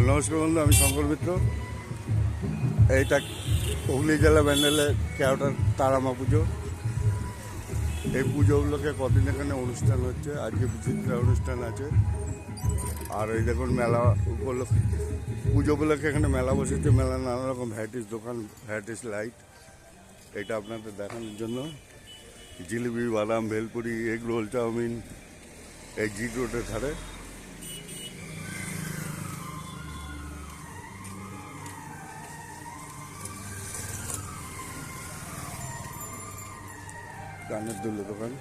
নমস্কার বন্ধু, আমি শঙ্কর মিত্র। এইটা হুগলি জেলা ব্যান্ডেলের কেওটার তারামা পুজো। এই পুজোগুলোকে কদিন এখানে অনুষ্ঠান হচ্ছে, আজকে বিচিত্রা অনুষ্ঠান আছে। আর এই দেখুন মেলা উপলক্ষে, পুজো উপলক্ষে এখানে মেলা বসেছে। মেলা নানা রকম ভ্যারাইটিস দোকান, ভ্যারাইটিস লাইট। এটা আপনাদের দেখানোর জন্য জিলিপি, বাদাম, ভেলপুরি, এগ রোল, চাউমিন এই জি রোডের ধারে। গানের দুলো দোকান।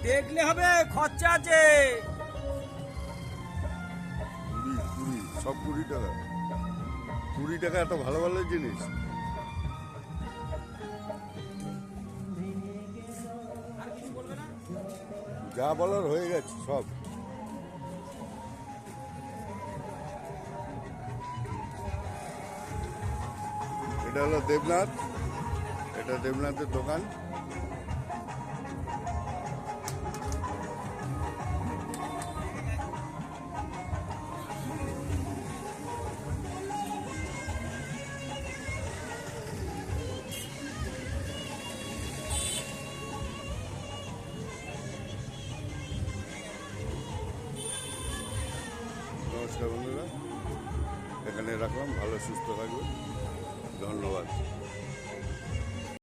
দেখলে হবে, খরচা আছে। 20 সব 20 টাকা। 20 টাকা এত ভালো ভালো জিনিস। যা বলার হয়ে গেছে সব। এটা হলো দেবনাথ, এটা দেবনাথের দোকান। নমস্কার বন্ধুরা, এখানে রাখলাম। ভালো সুস্থ থাকবে, ধন্যবাদ।